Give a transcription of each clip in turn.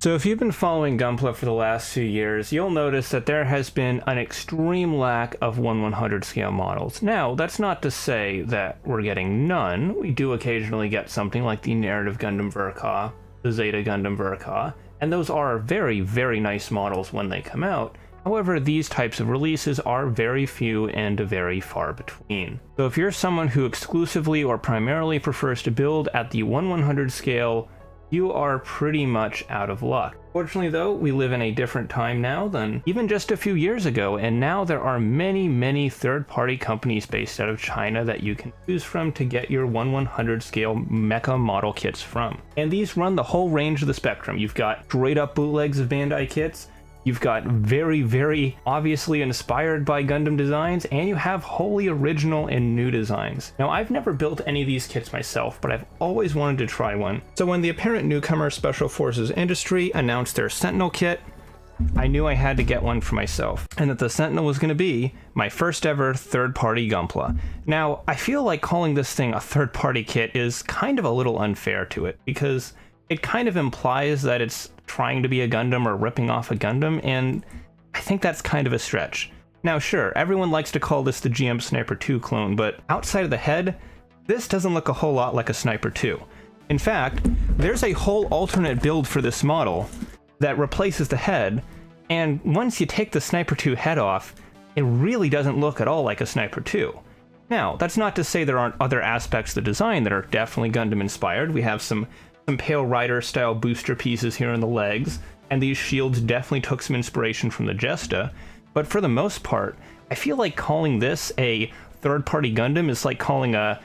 So if you've been following Gunpla for the last few years, you'll notice that there has been an extreme lack of 1/100 scale models. Now, that's not to say that we're getting none. We do occasionally get something like the Narrative Gundam Verka, the Zeta Gundam Verka, and those are very, very nice models when they come out. However, these types of releases are very few and very far between. So if you're someone who exclusively or primarily prefers to build at the 1/100 scale, you are pretty much out of luck. Fortunately though, we live in a different time now than even just a few years ago, and now there are many third-party companies based out of China that you can choose from to get your 1/100 scale mecha model kits from. And these run the whole range of the spectrum. You've got straight up bootlegs of Bandai kits, you've got very obviously inspired by Gundam designs, and you have wholly original and new designs. Now, I've never built any of these kits myself, but I've always wanted to try one. So when the apparent newcomer Special Forces Industry announced their Sentinel kit, I knew I had to get one for myself, and that the Sentinel was going to be my first ever third-party Gunpla. Now, I feel like calling this thing a third-party kit is kind of a little unfair to it, because it kind of implies that it's trying to be a Gundam or ripping off a Gundam, and I think that's kind of a stretch. Now sure, everyone likes to call this the GM Sniper 2 clone, but outside of the head, this doesn't look a whole lot like a Sniper 2. In fact, there's a whole alternate build for this model that replaces the head, and once you take the Sniper 2 head off, it really doesn't look at all like a Sniper 2. Now, that's not to say there aren't other aspects of the design that are definitely Gundam inspired. We have some Pale Rider style booster pieces here in the legs, and these shields definitely took some inspiration from the Jesta, but for the most part, I feel like calling this a third-party Gundam is like calling the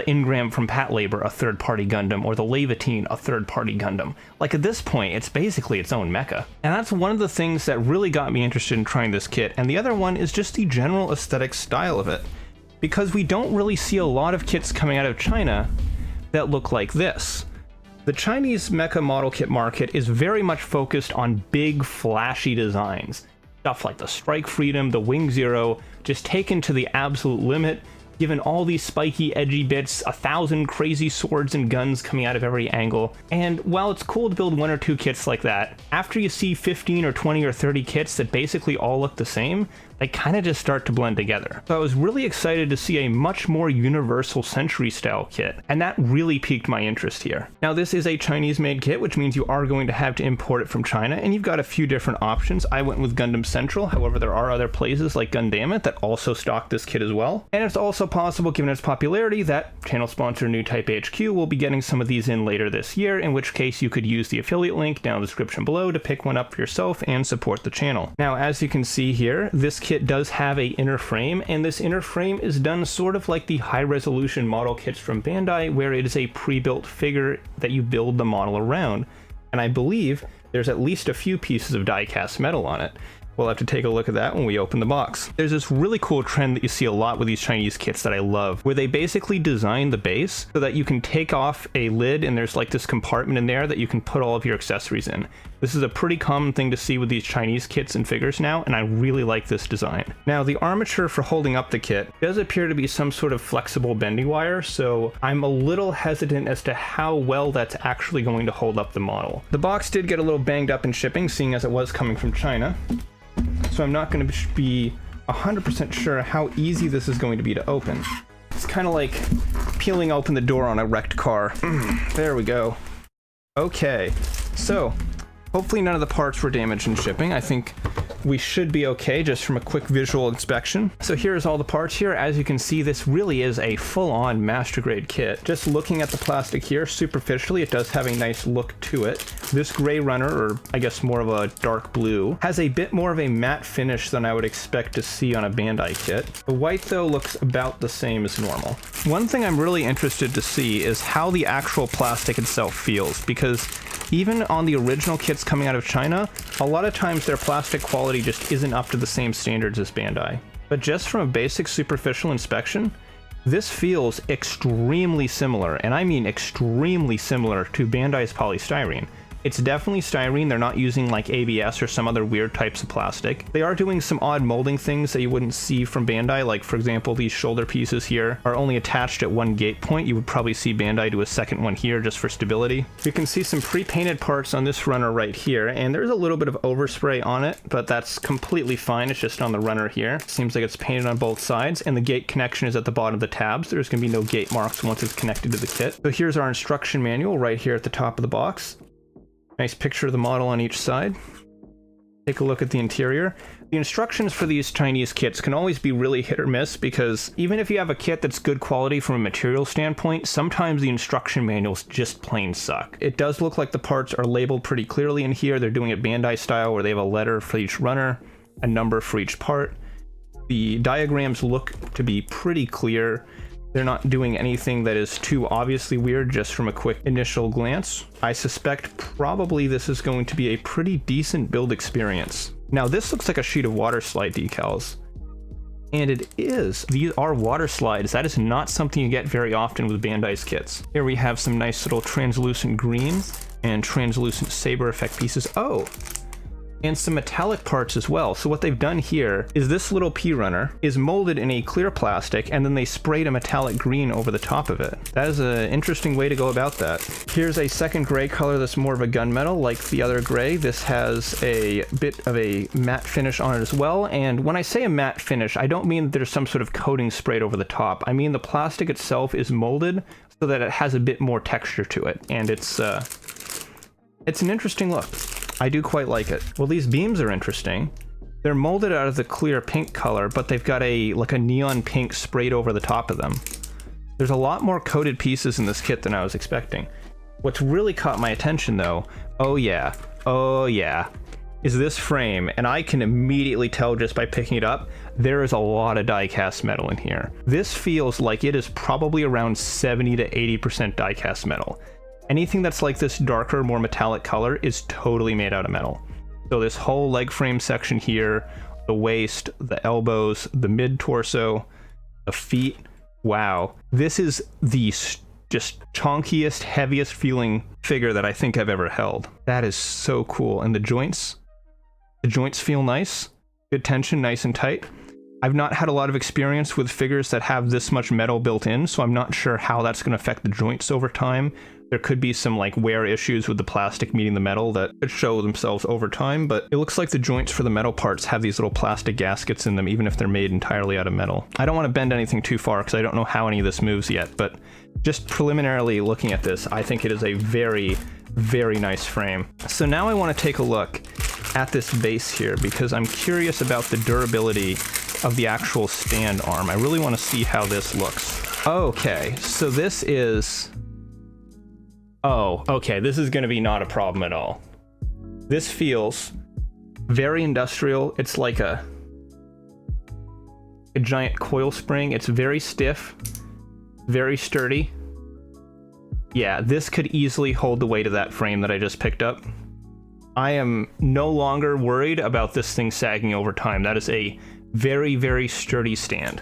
Ingram from Patlabor a third-party Gundam, or the Levitine a third-party Gundam. Like, at this point, it's basically its own mecha. And that's one of the things that really got me interested in trying this kit, and the other one is just the general aesthetic style of it. Because we don't really see a lot of kits coming out of China that look like this. The Chinese mecha model kit market is very much focused on big, flashy designs. Stuff like the Strike Freedom, the Wing Zero, just taken to the absolute limit, given all these spiky, edgy bits, 1,000 crazy swords and guns coming out of every angle. And while it's cool to build one or two kits like that, after you see 15 or 20 or 30 kits that basically all look the same, they kind of just start to blend together. So I was really excited to see a much more universal Century style kit, and that really piqued my interest here. Now this is a Chinese made kit, which means you are going to have to import it from China, and you've got a few different options. I went with Gundam Central, however there are other places like Gundamit that also stock this kit as well. And it's also possible, given its popularity, that channel sponsor New Type HQ will be getting some of these in later this year, in which case you could use the affiliate link down in the description below to pick one up for yourself and support the channel. Now as you can see here, this kit does have a inner frame, and this inner frame is done sort of like the high-resolution model kits from Bandai, where it is a pre-built figure that you build the model around, and I believe there's at least a few pieces of die-cast metal on it. We'll have to take a look at that when we open the box. There's this really cool trend that you see a lot with these Chinese kits that I love, where they basically design the base so that you can take off a lid and there's like this compartment in there that you can put all of your accessories in. This is a pretty common thing to see with these Chinese kits and figures now, and I really like this design. Now, the armature for holding up the kit does appear to be some sort of flexible bendy wire, so I'm a little hesitant as to how well that's actually going to hold up the model. The box did get a little banged up in shipping, seeing as it was coming from China. So I'm not going to be 100% sure how easy this is going to be to open. It's kind of like peeling open the door on a wrecked car. There we go. Okay, so hopefully none of the parts were damaged in shipping. I think we should be okay just from a quick visual inspection. So here's all the parts here. As you can see, this really is a full-on master grade kit. Just looking at the plastic here, superficially, it does have a nice look to it. This gray runner, or I guess more of a dark blue, has a bit more of a matte finish than I would expect to see on a Bandai kit. The white, though, looks about the same as normal. One thing I'm really interested to see is how the actual plastic itself feels, because even on the original kits coming out of China, a lot of times their plastic quality just isn't up to the same standards as Bandai. But just from a basic superficial inspection, this feels extremely similar, and I mean extremely similar, to Bandai's polystyrene. It's definitely styrene. They're not using like ABS or some other weird types of plastic. They are doing some odd molding things that you wouldn't see from Bandai. Like, for example, these shoulder pieces here are only attached at one gate point. You would probably see Bandai do a second one here just for stability. You can see some pre-painted parts on this runner right here, and there's a little bit of overspray on it, but that's completely fine. It's just on the runner here. Seems like it's painted on both sides, and the gate connection is at the bottom of the tabs. There's going to be no gate marks once it's connected to the kit. So here's our instruction manual right here at the top of the box. Nice picture of the model on each side. Take a look at the interior. The instructions for these Chinese kits can always be really hit or miss, because even if you have a kit that's good quality from a material standpoint, sometimes the instruction manuals just plain suck. It does look like the parts are labeled pretty clearly in here. They're doing it Bandai style, where they have a letter for each runner, a number for each part. The diagrams look to be pretty clear. They're not doing anything that is too obviously weird just from a quick initial glance. I suspect probably this is going to be a pretty decent build experience. Now, this looks like a sheet of water slide decals. And it is. These are water slides. That is not something you get very often with Bandai's kits. Here we have some nice little translucent green and translucent saber effect pieces. Oh! And some metallic parts as well. So what they've done here is this little P-runner is molded in a clear plastic, and then they sprayed a metallic green over the top of it. That is an interesting way to go about that. Here's a second gray color that's more of a gunmetal, like the other gray. This has a bit of a matte finish on it as well. And when I say a matte finish, I don't mean that there's some sort of coating sprayed over the top. I mean the plastic itself is molded so that it has a bit more texture to it. And it's an interesting look. I do quite like it. Well, these beams are interesting. They're molded out of the clear pink color, but they've got like a neon pink sprayed over the top of them. There's a lot more coated pieces in this kit than I was expecting. What's really caught my attention though, oh yeah, is this frame, and I can immediately tell just by picking it up, there is a lot of die-cast metal in here. This feels like it is probably around 70 to 80% die-cast metal. Anything that's like this darker, more metallic color is totally made out of metal. So this whole leg frame section here, the waist, the elbows, the mid-torso, the feet, wow. This is the just chunkiest, heaviest feeling figure that I think I've ever held. That is so cool. And the joints feel nice. Good tension, nice and tight. I've not had a lot of experience with figures that have this much metal built in, so I'm not sure how that's going to affect the joints over time. There could be some like wear issues with the plastic meeting the metal that could show themselves over time, but it looks like the joints for the metal parts have these little plastic gaskets in them, even if they're made entirely out of metal. I don't want to bend anything too far because I don't know how any of this moves yet, but just preliminarily looking at this, I think it is a very, very nice frame. So now I want to take a look at this base here because I'm curious about the durability of the actual stand arm. I really want to see how this looks. Okay, so this is... Oh, okay, this is going to be not a problem at all. This feels very industrial. It's like a giant coil spring. It's very stiff, very sturdy. Yeah, this could easily hold the weight of that frame that I just picked up. I am no longer worried about this thing sagging over time. That is a very, very sturdy stand.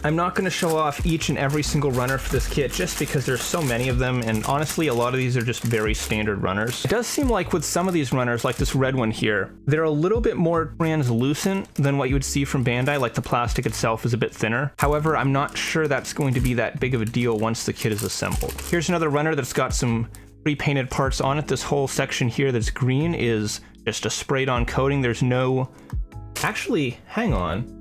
I'm not going to show off each and every single runner for this kit just because there's so many of them, and honestly a lot of these are just very standard runners. It does seem like with some of these runners, like this red one here, they're a little bit more translucent than what you would see from Bandai, like the plastic itself is a bit thinner. However, I'm not sure that's going to be that big of a deal once the kit is assembled. Here's another runner that's got some pre-painted parts on it. This whole section here that's green is just a sprayed on coating. There's no... Actually, hang on.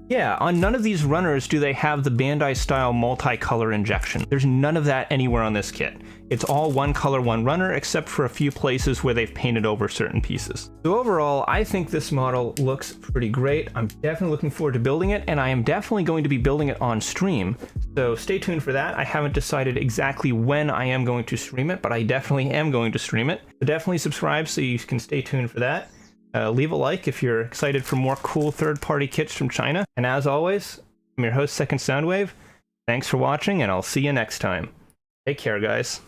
Yeah, on none of these runners do they have the Bandai style multicolor injection. There's none of that anywhere on this kit. It's all one color, one runner, except for a few places where they've painted over certain pieces. So overall, I think this model looks pretty great. I'm definitely looking forward to building it, and I am definitely going to be building it on stream. So stay tuned for that. I haven't decided exactly when I am going to stream it, but I definitely am going to stream it. So definitely subscribe so you can stay tuned for that. Leave a like if you're excited for more cool third-party kits from China. And as always, I'm your host, Second Soundwave. Thanks for watching, and I'll see you next time. Take care, guys.